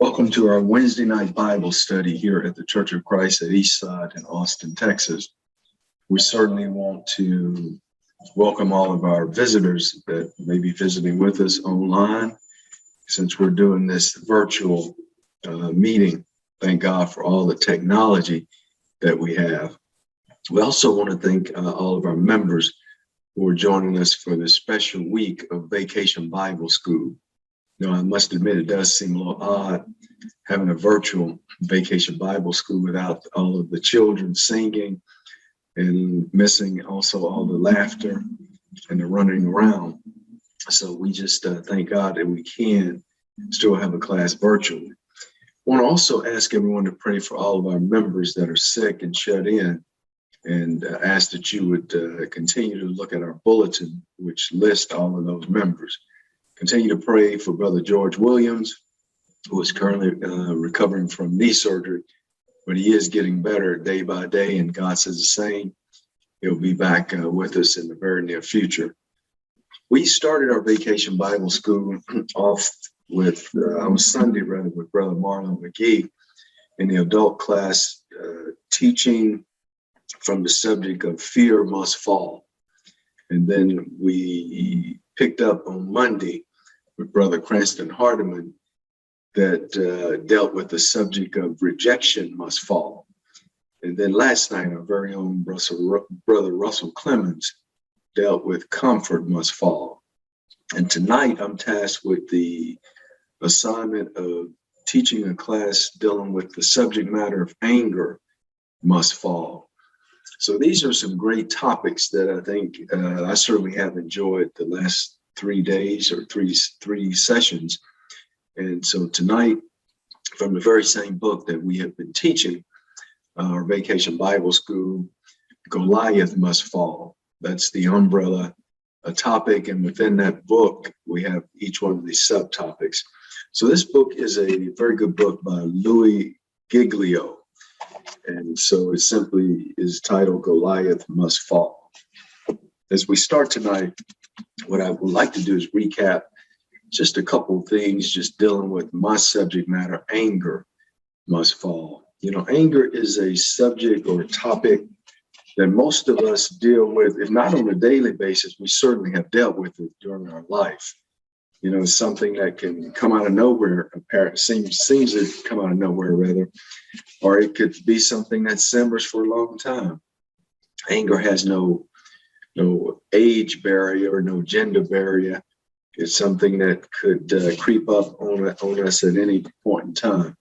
Welcome to our Wednesday night Bible study here at the Church of Christ at Eastside in Austin, Texas. We certainly want to welcome all of our visitors that may be visiting with us online, since we're doing this virtual meeting. Thank God for all the technology that we have. We also want to thank all of our members who are joining us for this special week of Vacation Bible School. Now, I must admit, it does seem a little odd having a virtual Vacation Bible School without all of the children singing and missing also all the laughter and the running around. So we just thank God that we can still have a class virtually. I want to also ask everyone to pray for all of our members that are sick and shut in, and ask that you would continue to look at our bulletin, which lists all of those members. Continue to pray for Brother George Williams, who is currently recovering from knee surgery, but he is getting better day by day, and God says the same. He'll be back with us in the very near future. We started our Vacation Bible School off with, on Sunday rather, with Brother Marlon McGee in the adult class, teaching from the subject of fear must fall. And then we picked up on Monday with Brother Cranston Hardiman that dealt with the subject of rejection must fall. And then last night, our very own Brother Russell Clemens dealt with comfort must fall. And tonight, I'm tasked with the assignment of teaching a class dealing with the subject matter of anger must fall. So these are some great topics that I think I certainly have enjoyed the last 3 days or three sessions. And so tonight, from the very same book that we have been teaching, our Vacation Bible School, Goliath must fall. That's the umbrella, a topic, and within that book, we have each one of these subtopics. So this book is a very good book by Louis Giglio. And so it simply is titled Goliath Must Fall. As we start tonight, what I would like to do is recap just a couple of things, just dealing with my subject matter, anger must fall. You know, anger is a subject or a topic that most of us deal with, if not on a daily basis, we certainly have dealt with it during our life. You know, it's something that can come out of nowhere, seems to come out of nowhere rather, or it could be something that simmers for a long time. Anger has no age barrier, no gender barrier. It's something that could creep up on us at any point in time.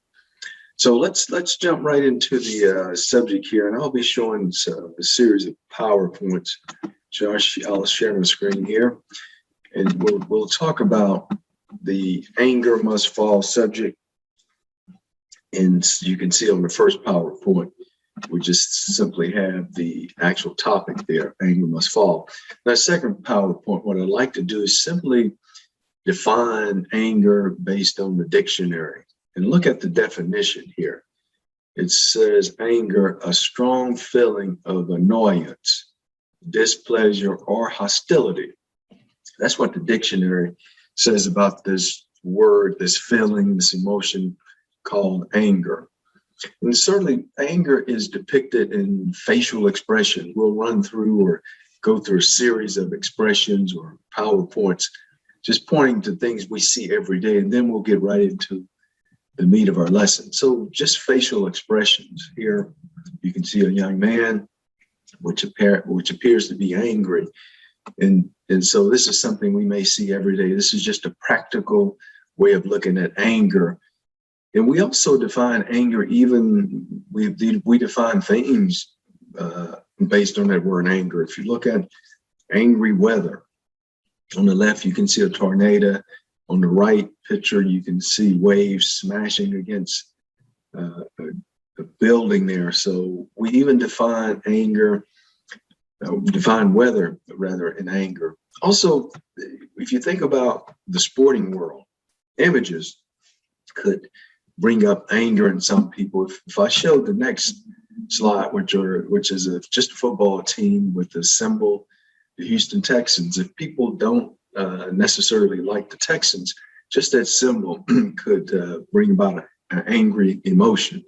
So let's jump right into the subject here, and I'll be showing a series of PowerPoints. So I'll share my screen here, and we'll talk about the anger must fall subject. And you can see on the first PowerPoint, we just simply have the actual topic there, anger must fall. Now, second PowerPoint, what I'd like to do is simply define anger based on the dictionary. And look at the definition here. It says anger, a strong feeling of annoyance, displeasure, or hostility. That's what the dictionary says about this word, this feeling, this emotion called anger. And certainly anger is depicted in facial expression. We'll run through or go through a series of expressions or PowerPoints, just pointing to things we see every day, and then we'll get right into the meat of our lesson. So just facial expressions. Here you can see a young man which appears to be angry. And so this is something we may see every day. This is just a practical way of looking at anger. And we also define anger, we define things based on that word anger. If you look at angry weather, on the left, you can see a tornado. On the right picture, you can see waves smashing against a building there. So we even define anger, define weather rather in anger. Also, if you think about the sporting world, images could bring up anger in some people. If I showed the next slide, which is just a football team with the symbol, the Houston Texans, if people don't necessarily like the Texans, just that symbol could bring about angry emotion.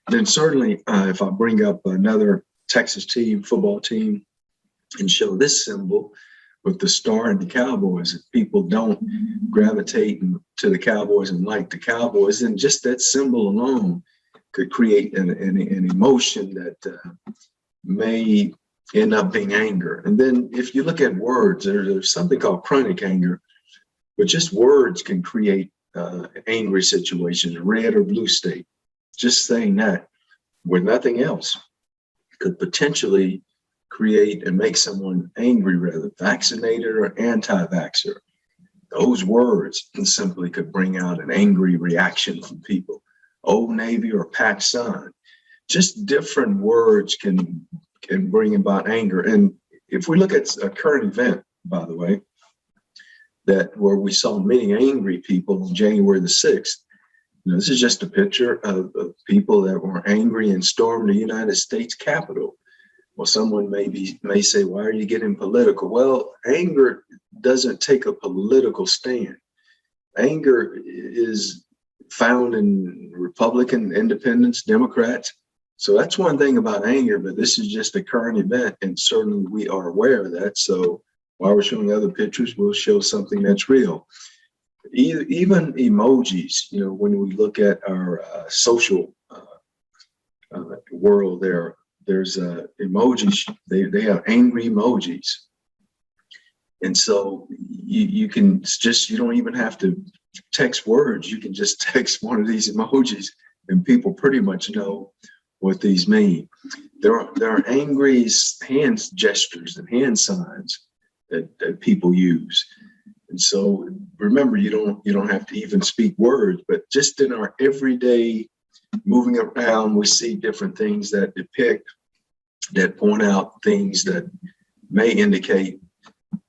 Then certainly, if I bring up another Texas team, football team, and show this symbol with the star and the Cowboys, if people don't gravitate to the Cowboys and like the Cowboys, then just that symbol alone could create an emotion that may end up being anger. And then if you look at words, there's something called chronic anger, but just words can create angry situations, red or blue state. Just saying that with nothing else could potentially create and make someone angry, rather vaccinated or anti-vaxxer. Those words simply could bring out an angry reaction from people. Old Navy or Pac Sun. Just different words can bring about anger. And if we look at a current event, by the way, that where we saw many angry people on January the 6th, this is just a picture of people that were angry and stormed the United States Capitol. Well, someone may say, why are you getting political? Well, anger doesn't take a political stand. Anger is found in Republican, Independents, Democrats. So that's one thing about anger, but this is just a current event, and certainly we are aware of that. So while we're showing other pictures, we'll show something that's real. Even emojis, when we look at our social world, there's emojis. They have angry emojis, and so you can just, you don't even have to text words. You can just text one of these emojis, and people pretty much know what these mean. There are angry hand gestures and hand signs that people use. And so remember, you don't have to even speak words, but just in our everyday moving around, we see different things that depict, that point out things that may indicate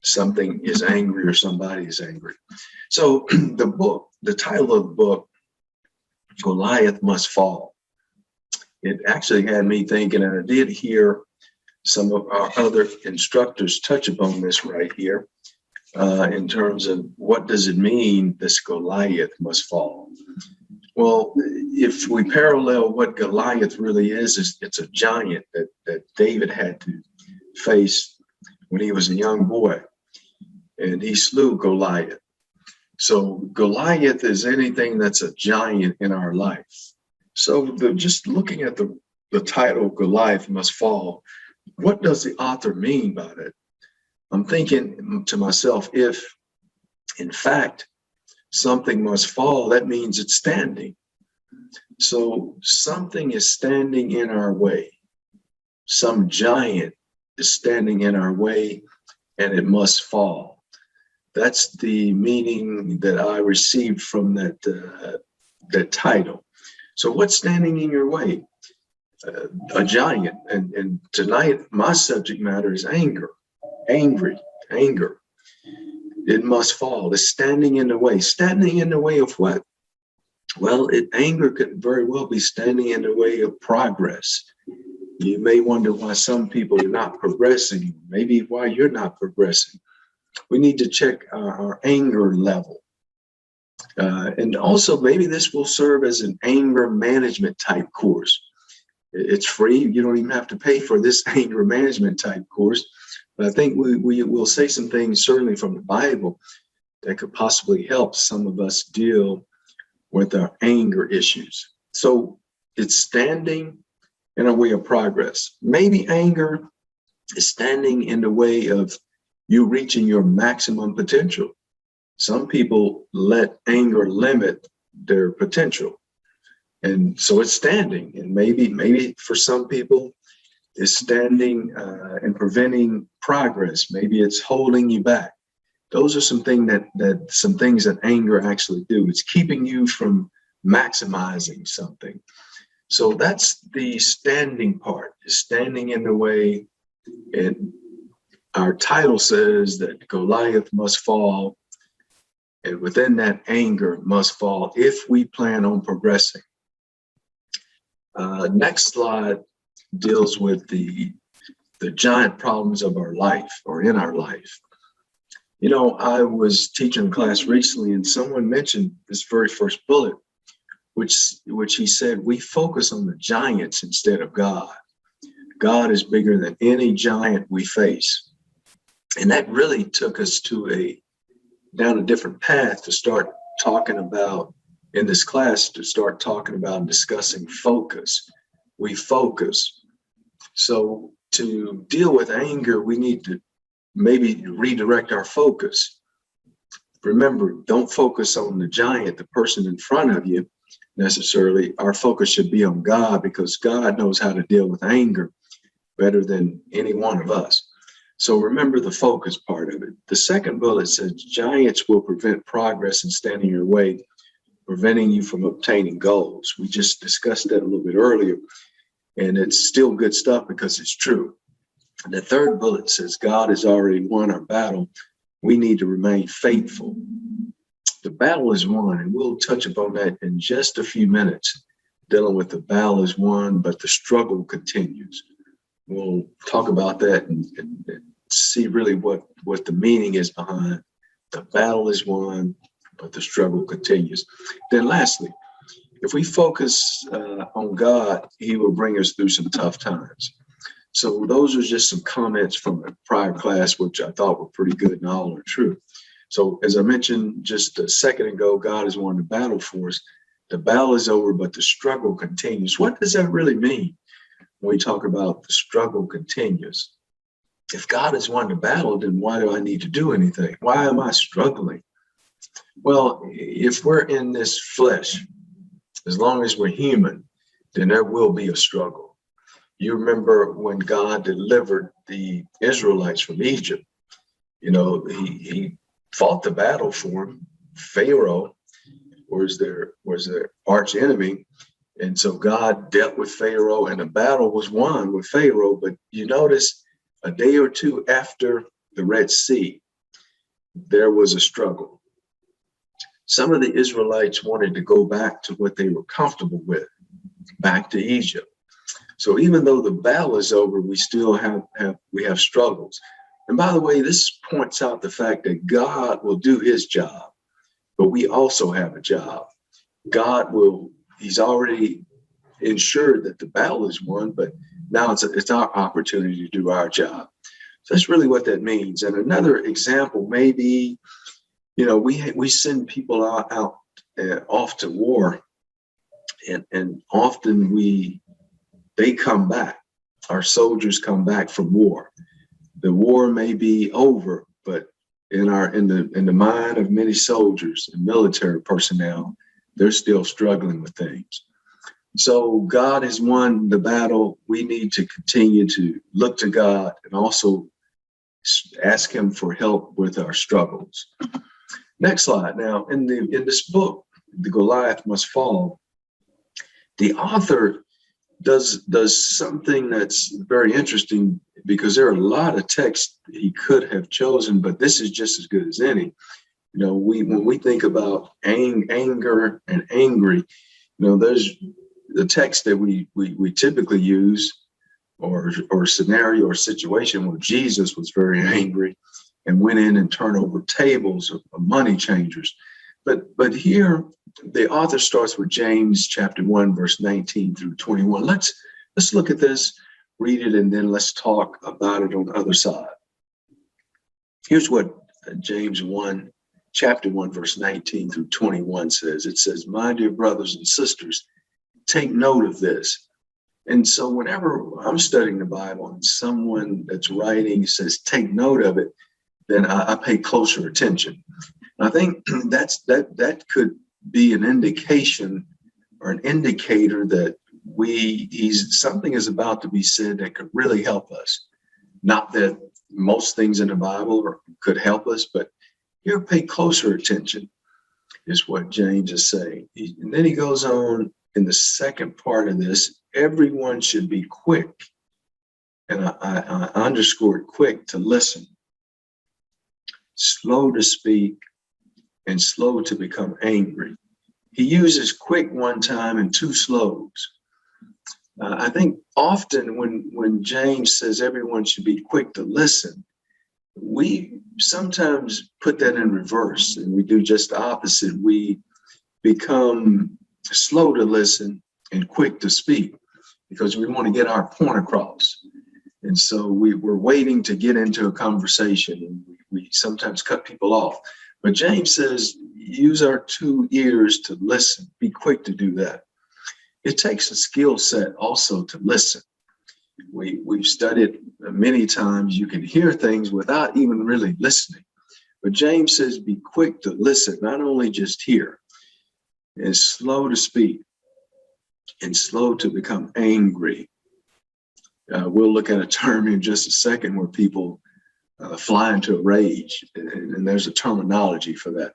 something is angry or somebody is angry. So the title of the book, Goliath Must Fall, it actually had me thinking, and I did hear some of our other instructors touch upon this right here, in terms of what does it mean this Goliath must fall? Well, if we parallel what Goliath really is it's a giant that David had to face when he was a young boy, and he slew Goliath. So Goliath is anything that's a giant in our life. So just looking at the title, Goliath Must Fall, what does the author mean by that? I'm thinking to myself, if in fact something must fall, that means it's standing. So something is standing in our way. Some giant is standing in our way, and it must fall. That's the meaning that I received from that title. So what's standing in your way? A giant. And tonight, my subject matter is anger. Anger. It must fall. It's standing in the way. Standing in the way of what? Well, anger could very well be standing in the way of progress. You may wonder why some people are not progressing, maybe why you're not progressing. We need to check our anger level. And also, maybe this will serve as an anger management type course. It's free. You don't even have to pay for this anger management type course. But I think we will say some things, certainly from the Bible, that could possibly help some of us deal with our anger issues. So it's standing in a way of progress. Maybe anger is standing in the way of you reaching your maximum potential. Some people let anger limit their potential. And so it's standing. And maybe for some people, it's standing and preventing progress. Maybe it's holding you back. Those are some things that anger actually do. It's keeping you from maximizing something. So that's the standing part, is standing in the way. And our title says that Goliath must fall, and within that, anger must fall if we plan on progressing. Next slide deals with the giant problems of our life, or in our life. I was teaching a class recently, and someone mentioned this very first bullet, which he said, we focus on the giants instead of God. God is bigger than any giant we face. And that really took us down a different path to start talking about in this class, to start talking about and discussing focus. We focus. So to deal with anger, we need to maybe redirect our focus. Remember, don't focus on the giant, the person in front of you necessarily. Our focus should be on God, because God knows how to deal with anger better than any one of us. So remember the focus part of it. The second bullet says giants will prevent progress and stand in your way, preventing you from obtaining goals. We just discussed that a little bit earlier, and it's still good stuff because it's true. And the third bullet says God has already won our battle. We need to remain faithful. The battle is won, and we'll touch upon that in just a few minutes, dealing with the battle is won, but the struggle continues. We'll talk about that and see really what the meaning is behind the battle is won, but the struggle continues. Then lastly, if we focus on God, he will bring us through some tough times. So those are just some comments from a prior class, which I thought were pretty good and all are true. So as I mentioned just a second ago, God has won the battle for us. The battle is over, but the struggle continues. What does that really mean when we talk about the struggle continues? If God has won the battle, then why do I need to do anything? Why am I struggling? Well, if we're in this flesh, as long as we're human, then there will be a struggle. You remember when God delivered the Israelites from Egypt, he fought the battle for them. Pharaoh was their arch enemy. And so God dealt with Pharaoh, and the battle was won with Pharaoh. But you notice a day or two after the Red Sea, there was a struggle. Some of the Israelites wanted to go back to what they were comfortable with, back to Egypt. So even though the battle is over, we still have struggles. And by the way, this points out the fact that God will do his job, but we also have a job. He's already ensured that the battle is won, but now it's our opportunity to do our job. So that's really what that means. And another example may be, we send people out off to war, and often they come back. Our soldiers come back from war. The war may be over, but in the mind of many soldiers and military personnel, they're still struggling with things. So God has won the battle. We need to continue to look to God and also ask him for help with our struggles. Next slide. Now, in this book, The Goliath Must Fall, the author does something that's very interesting, because there are a lot of texts he could have chosen, but this is just as good as any. When we think about anger and angry, there's the text that we typically use, or scenario or situation where Jesus was very angry and went in and turned over tables of money changers. But here the author starts with James chapter 1, verse 19 through 21. Let's look at this, read it, and then let's talk about it on the other side. Here's what James 1, chapter 1, verse 19 through 21 says. It says, "My dear brothers and sisters, take note of this." And so whenever I'm studying the Bible and someone that's writing says, take note of it, then I pay closer attention. And I think that could be an indication or an indicator that something is about to be said that could really help us. Not that most things in the Bible could help us, but here, pay closer attention is what James is saying. And then he goes on in the second part of this, everyone should be quick. And I underscored quick to listen, slow to speak, and slow to become angry. He uses quick one time and two slows. I think often when James says everyone should be quick to listen, we sometimes put that in reverse, and we do just the opposite. We become slow to listen, and quick to speak, because we want to get our point across. And so we're waiting to get into a conversation, and we sometimes cut people off. But James says, use our 2 ears to listen. Be quick to do that. It takes a skill set also to listen. We've studied many times you can hear things without even really listening. But James says, be quick to listen, not only just hear, and slow to speak, and slow to become angry. We'll look at a term in just a second where people fly into a rage, and there's a terminology for that.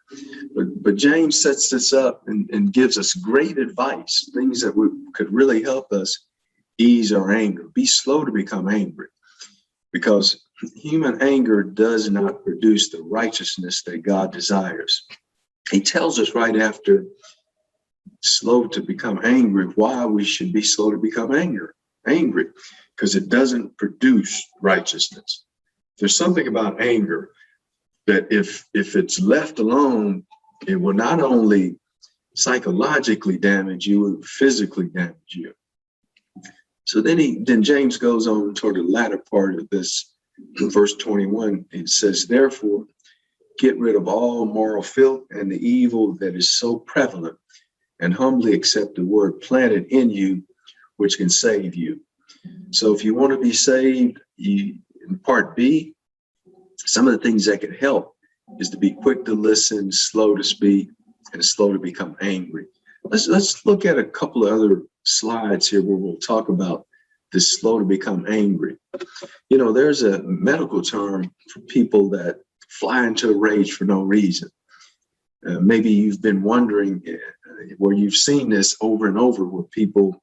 But James sets this up and gives us great advice, things that could really help us ease our anger. Be slow to become angry, because human anger does not produce the righteousness that God desires. He tells us right after slow to become angry why we should be slow to become angry, because it doesn't produce righteousness. There's something about anger that if it's left alone, it will not only psychologically damage you, it will physically damage you. So then James goes on toward the latter part of this, verse 21. It says, therefore, get rid of all moral filth and the evil that is so prevalent, and humbly accept the word planted in you, which can save you. So if you want to be saved, in part B, some of the things that can help is to be quick to listen, slow to speak, and slow to become angry. Let's look at a couple of other slides here where we'll talk about this slow to become angry. You know, there's a medical term for people that fly into a rage for no reason. Maybe you've been wondering where you've seen this over and over with people,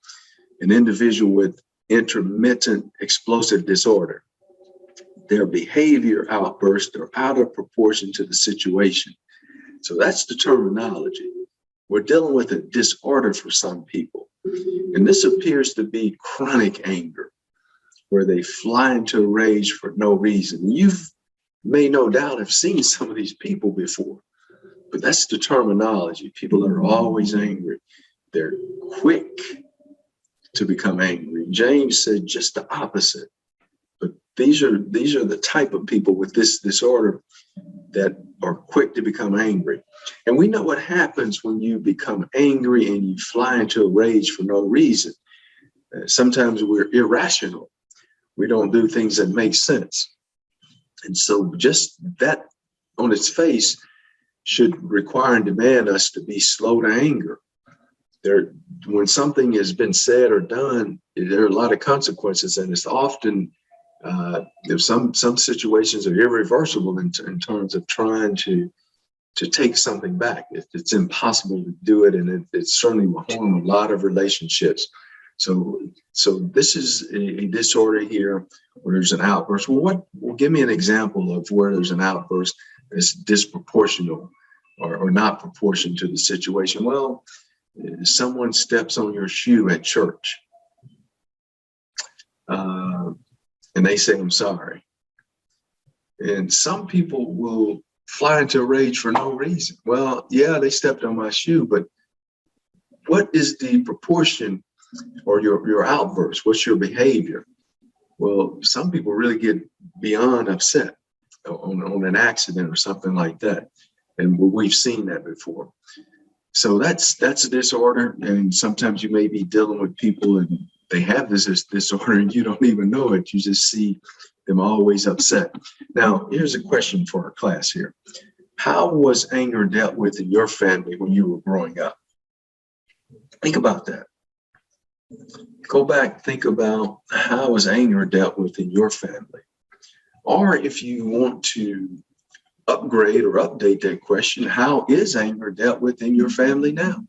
an individual with intermittent explosive disorder. Their behavior outbursts are out of proportion to the situation. So that's the terminology. We're dealing with a disorder for some people. And this appears to be chronic anger, where they fly into a rage for no reason. You've may no doubt have seen some of these people before, but that's the terminology. People that are always angry. They're quick to become angry. James said just the opposite. But these are the type of people with this disorder that are quick to become angry. And we know what happens when you become angry and you fly into a rage for no reason. Sometimes we're irrational. We don't do things that make sense. And so just that on its face should require and demand us to be slow to anger. When something has been said or done, there are a lot of consequences, and it's often if some situations are irreversible in terms of trying to take something back. It's impossible to do it, and it certainly will harm a lot of relationships. So this is a disorder here where there's an outburst. Well, give me an example of where there's an outburst that's disproportional or not proportioned to the situation. Well, someone steps on your shoe at church, and they say, I'm sorry. And some people will fly into a rage for no reason. Well, yeah, they stepped on my shoe, but what is the proportion or your outburst? What's your behavior? Well, some people really get beyond upset on an accident or something like that. And we've seen that before. So that's a disorder. And sometimes you may be dealing with people and they have this disorder and you don't even know it. You just see them always upset. Now, here's a question for our class here. How was anger dealt with in your family when you were growing up? Think about that. Go back, think about how was anger dealt with in your family? Or if you want to upgrade or update that question, how is anger dealt with in your family now?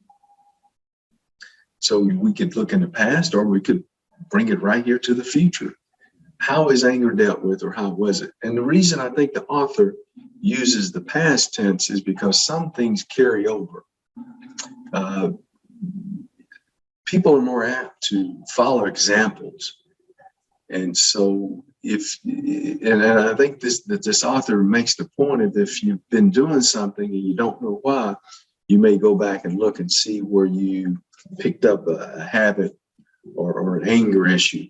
So we could look in the past, or we could bring it right here to the future. How is anger dealt with, or how was it? And the reason I think the author uses the past tense is because some things carry over. People are more apt to follow examples. And so and I think this author makes the point of if you've been doing something and you don't know why, you may go back and look and see where you picked up a habit or an anger issue,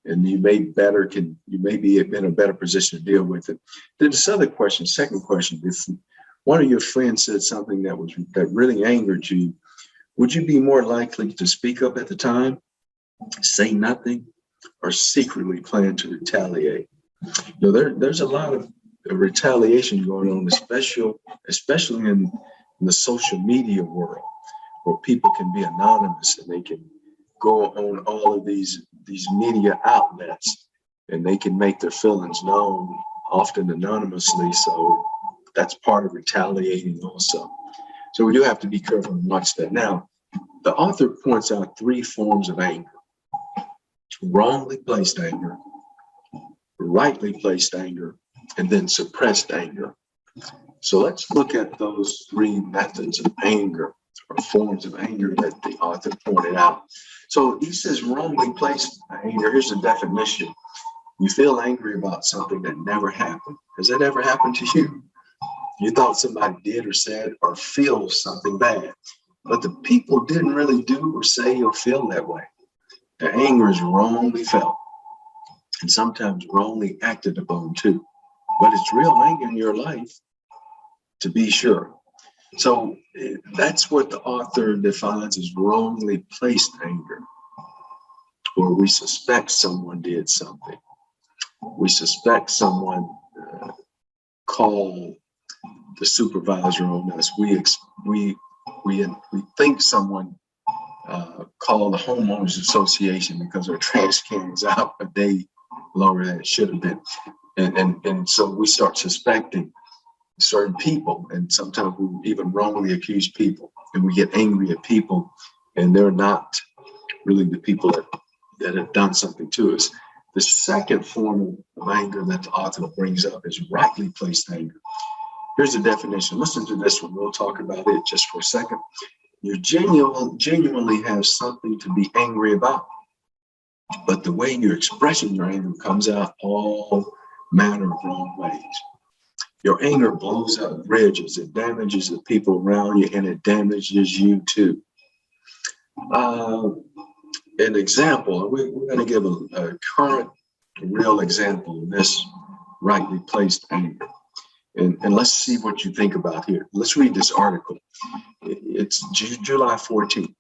and you may be in a better position to deal with it. Then this other question, second question, if one of your friends said something that really angered you, would you be more likely to speak up at the time, say nothing, or secretly plan to retaliate? There's a lot of retaliation going on, especially in the social media world, where people can be anonymous and they can go on all of these media outlets and they can make their feelings known, often anonymously. So that's part of retaliating also. So we do have to be careful and watch that. Now, the author points out 3 forms of anger: wrongly placed anger, rightly placed anger, and then suppressed anger. So let's look at those 3 methods of anger or forms of anger that the author pointed out. So he says wrongly placed anger. Here's the definition. You feel angry about something that never happened. Has that ever happened to you? You thought somebody did or said or feel something bad, but the people didn't really do or say or feel that way. The anger is wrongly felt and sometimes wrongly acted upon too. But it's real anger in your life, to be sure. So that's what the author defines as wrongly placed anger, where we suspect someone did something. We suspect someone called the supervisor on us. We think someone called the homeowners association because our trash can was out a day longer than it should have been. And so we start suspecting certain people, and sometimes we even wrongly accuse people, and we get angry at people, and they're not really the people that have done something to us. The second form of anger that the author brings up is rightly placed anger. Here's the definition. Listen to this one. We'll talk about it just for a second. You genuinely have something to be angry about, but the way you're expressing your anger comes out all manner of wrong ways. Your anger blows up bridges. It damages the people around you, and it damages you too. An example, we're going to give a current, real example of this rightly placed anger. And let's see what you think about here. Let's read this article. It's July 14th,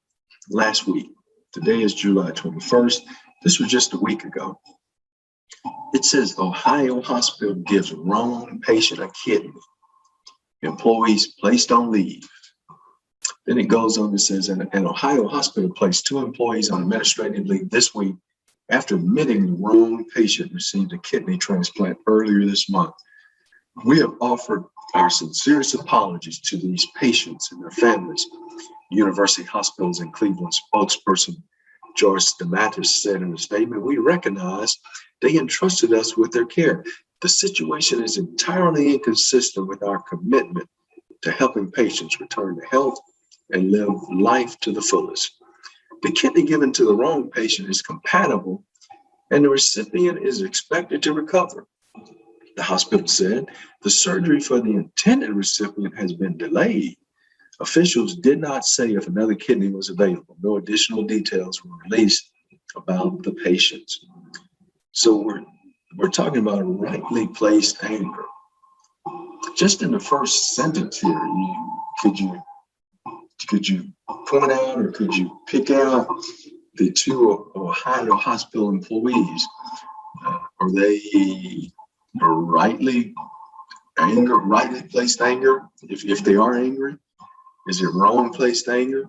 last week. Today is July 21st. This was just a week ago. It says Ohio hospital gives wrong patient a kidney. Employees placed on leave. Then it goes on and says an Ohio hospital placed 2 employees on administrative leave this week after admitting the wrong patient received a kidney transplant earlier this month. We have offered our sincerest apologies to these patients and their families, University Hospitals in Cleveland spokesperson George Stamatis said in a statement. We recognize they entrusted us with their care. The situation is entirely inconsistent with our commitment to helping patients return to health and live life to the fullest. The kidney given to the wrong patient is compatible, and the recipient is expected to recover. The hospital said the surgery for the intended recipient has been delayed. Officials did not say if another kidney was available. No additional details were released about the patients. So we're talking about rightly placed anger. Just in the first sentence here, could you point out or could you pick out the 2 Ohio hospital employees? Are they rightly placed anger? If they are angry, is it wrong placed anger?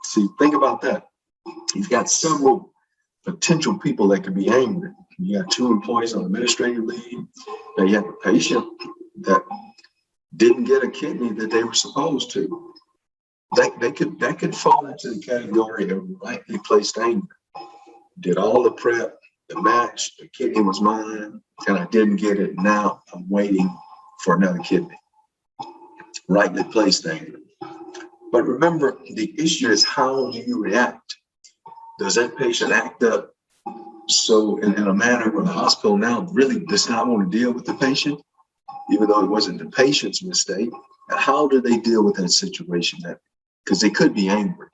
See, think about that. You've got several potential people that could be angry. You got 2 employees on administrative leave. Now you have a patient that didn't get a kidney that they were supposed to. That could fall into the category of rightly placed anger. Did all the prep, the match, the kidney was mine, and I didn't get it. Now I'm waiting for another kidney. Rightly placed anger. But remember, the issue is how do you react? Does that patient act up so in a manner where the hospital now really does not want to deal with the patient, even though it wasn't the patient's mistake? And how do they deal with that situation? Because they could be angry.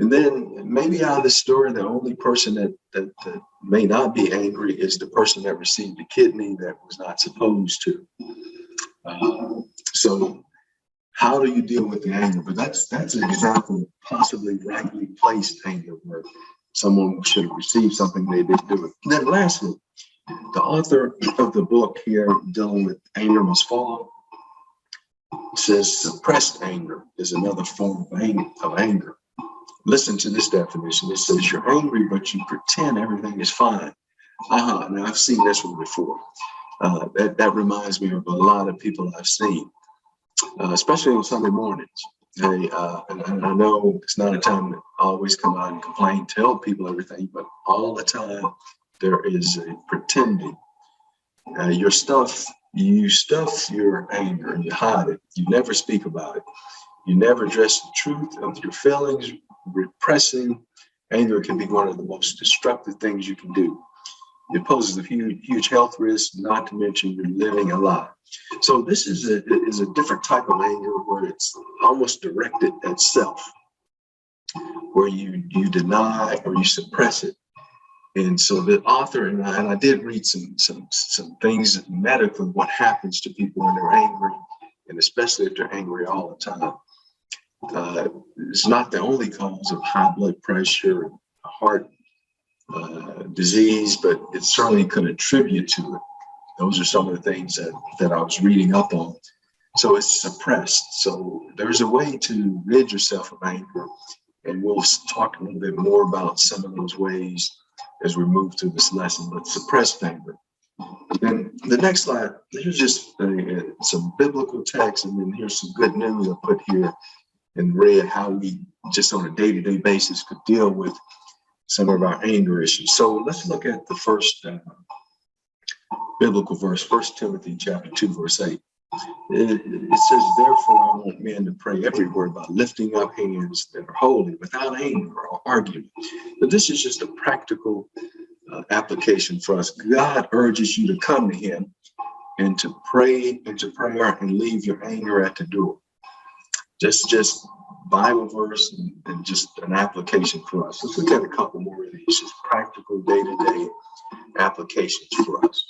And then maybe out of the story, the only person that may not be angry is the person that received a kidney that was not supposed to. So how do you deal with the anger? But that's an example of possibly rightly placed anger, where someone should have received something they didn't do it. And then lastly, the author of the book here dealing with anger must fall says suppressed anger is another form of anger. Listen to this definition. It says you're angry, but you pretend everything is fine. Now I've seen this one before. That reminds me of a lot of people I've seen, especially on Sunday mornings. And I know it's not a time to always come out and complain, tell people everything, but all the time there is a pretending. You stuff your anger and you hide it. You never speak about it. You never address the truth of your feelings. Repressing anger can be one of the most destructive things you can do. It poses a huge health risk, not to mention you're living a lie. So this is a different type of anger where it's almost directed at self, where you deny or you suppress it. And so the author, and I did read some things medically, what happens to people when they're angry, and especially if they're angry all the time. It's not the only cause of high blood pressure, heart disease, but it certainly could attribute to it. Those are some of the things that I was reading up on. So it's suppressed. So there's a way to rid yourself of anger, and we'll talk a little bit more about some of those ways as we move through this lesson. But suppressed anger. Then the next slide, here's just some biblical text, and then here's some good news I put here and read how we just on a day-to-day basis could deal with some of our anger issues. So let's look at the first biblical verse, 1 Timothy chapter 2, verse 8. It says, therefore, I want men to pray everywhere by lifting up hands that are holy, without anger or argument. But this is just a practical application for us. God urges you to come to him and to pray into prayer and leave your anger at the door. Just Bible verse and just an application for us. Let's look at a couple more of these, just practical day-to-day applications for us.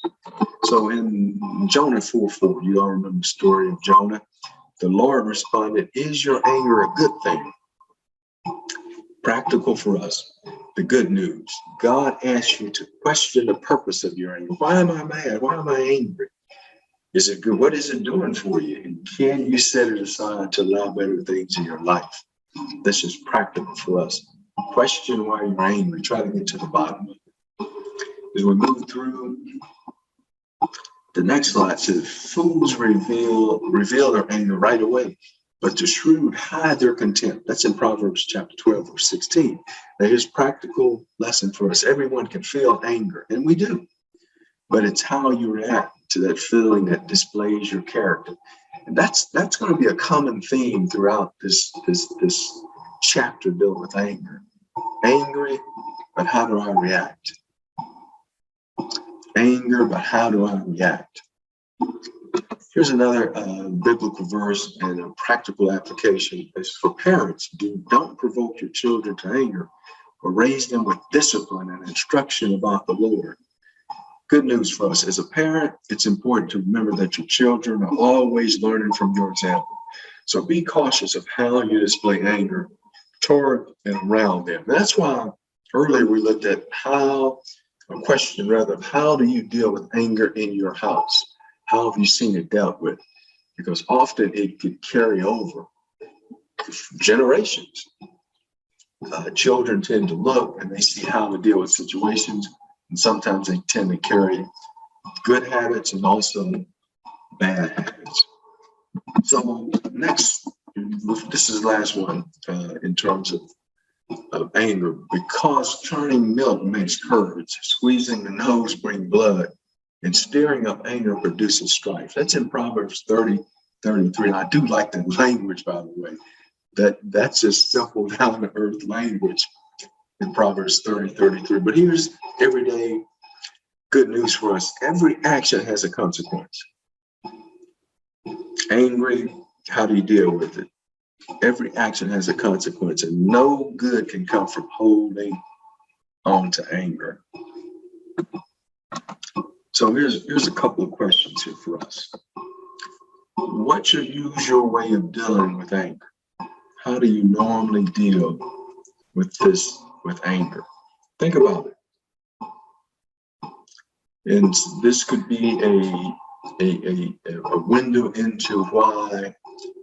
So in Jonah 4:4, you all remember the story of Jonah. The Lord responded, is your anger a good thing? Practical for us. The good news. God asks you to question the purpose of your anger. Why am I mad? Why am I angry? Is it good? What is it doing for you? And can you set it aside to allow better things in your life? This is practical for us. Question why you're angry. Try to get to the bottom of it. As we move through, the next slide says, fools reveal their anger right away, but the shrewd hide their contempt. That's in Proverbs chapter 12, verse 16. Now here's a practical lesson for us. Everyone can feel anger, and we do. But it's how you react to that feeling that displays your character. And that's going to be a common theme throughout this chapter dealing with anger. Angry, but how do I react? Anger, but how do I react? Here's another biblical verse and a practical application. Is for parents, don't provoke your children to anger, but raise them with discipline and instruction about the Lord. Good news for us. As a parent, it's important to remember that your children are always learning from your example. So be cautious of how you display anger toward and around them. That's why earlier we looked at how do you deal with anger in your house? How have you seen it dealt with? Because often it could carry over generations. Children tend to look and they see how to deal with situations. And sometimes they tend to carry good habits and also bad habits. So next, this is the last one in terms of anger. Because churning milk makes curds, squeezing the nose brings blood, and stirring up anger produces strife. That's in Proverbs 30:33. And I do like the language, by the way. That's just simple, down-to-earth language in Proverbs 30:33. But here's everyday good news for us. Every action has a consequence. Angry, how do you deal with it? Every action has a consequence, and no good can come from holding on to anger. So here's a couple of questions here for us. What's your usual way of dealing with anger? How do you normally deal with anger? Think about it. And this could be a window into why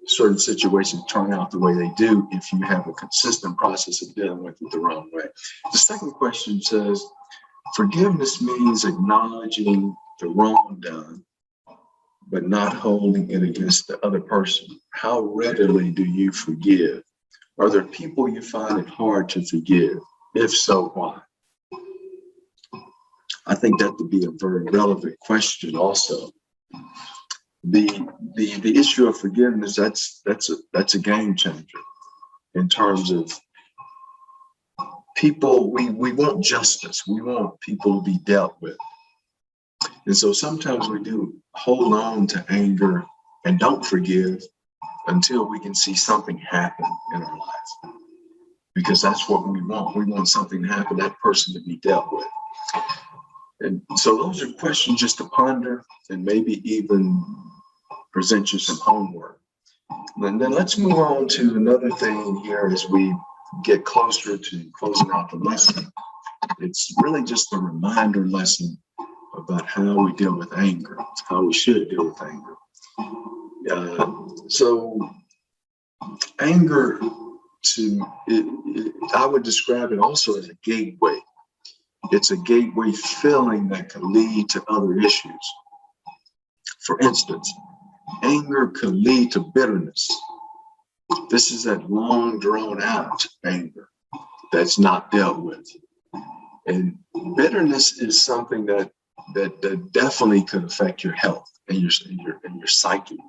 certain situations turn out the way they do if you have a consistent process of dealing with it the wrong way. The second question says, forgiveness means acknowledging the wrong done, but not holding it against the other person. How readily do you forgive? Are there people you find it hard to forgive? If so, why? I think that would be a very relevant question also. The issue of forgiveness, that's a game changer in terms of people. We want justice. We want people to be dealt with. And so sometimes we do hold on to anger and don't forgive until we can see something happen in our lives. Because that's what we want. We want something to happen, that person to be dealt with. And so those are questions just to ponder and maybe even present you some homework. And then let's move on to another thing here as we get closer to closing out the lesson. It's really just a reminder lesson about how we deal with anger, how we should deal with anger. So anger, I would describe it also as a gateway. It's a gateway feeling that can lead to other issues. For instance, anger could lead to bitterness. This is that long drawn out anger that's not dealt with. And bitterness is something that definitely could affect your health and your psyche,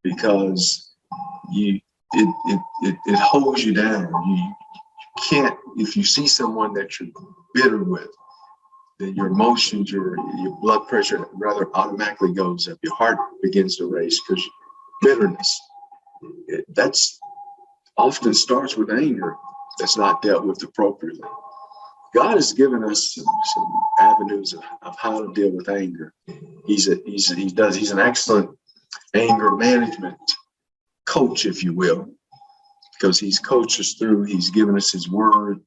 because it holds you down. You can't, if you see someone that you're bitter with, then your emotions, your blood pressure rather automatically goes up. Your heart begins to race because bitterness, that's often starts with anger that's not dealt with appropriately. God has given us some avenues of how to deal with anger. He's an excellent anger management coach, if you will, because he's coached us through. He's given us his word,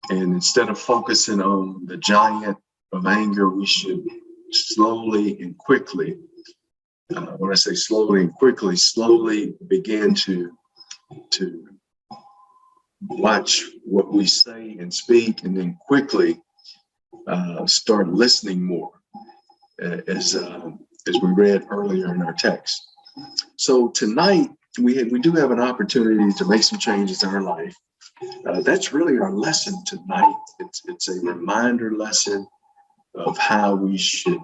and instead of focusing on the giant of anger, we should slowly and quickly. When I say slowly and quickly, slowly begin to watch what we say and speak, and then quickly start listening more, as we read earlier in our text. So tonight we do have an opportunity to make some changes in our life. That's really our lesson tonight. It's a reminder lesson of how we should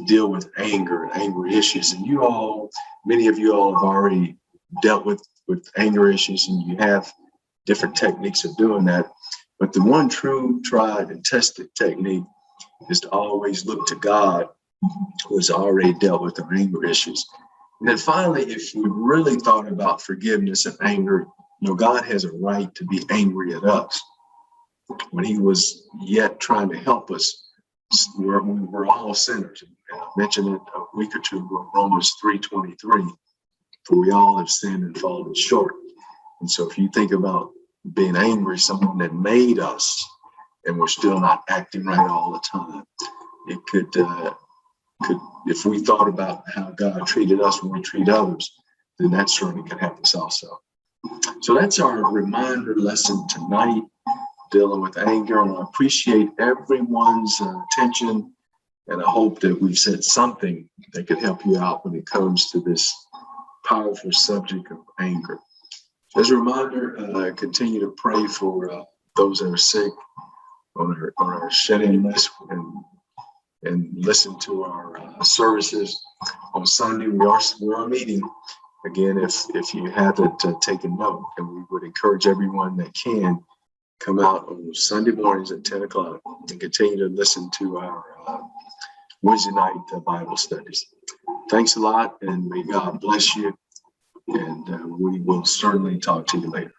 deal with anger and anger issues. And many of you all have already dealt with anger issues, and you have different techniques of doing that. But the one true, tried, and tested technique is to always look to God, who has already dealt with our anger issues. And then finally, if we really thought about forgiveness and anger, God has a right to be angry at us. When he was yet trying to help us, we're all sinners. And I mentioned it a week or two ago, Romans 3:23, for we all have sinned and fallen short. And so if you think about being angry, someone that made us, and we're still not acting right all the time, it could, if we thought about how God treated us when we treat others, then that certainly could help us also. So that's our reminder lesson tonight, dealing with anger. And I appreciate everyone's attention, and I hope that we've said something that could help you out when it comes to this powerful subject of anger. As a reminder, continue to pray for those that are sick on our shed-in list, and listen to our services on Sunday. We are meeting again. If you haven't taken note, and we would encourage everyone that can come out on Sunday mornings at 10 o'clock and continue to listen to our Wednesday night Bible studies. Thanks a lot, and may God bless you. And we will certainly talk to you later.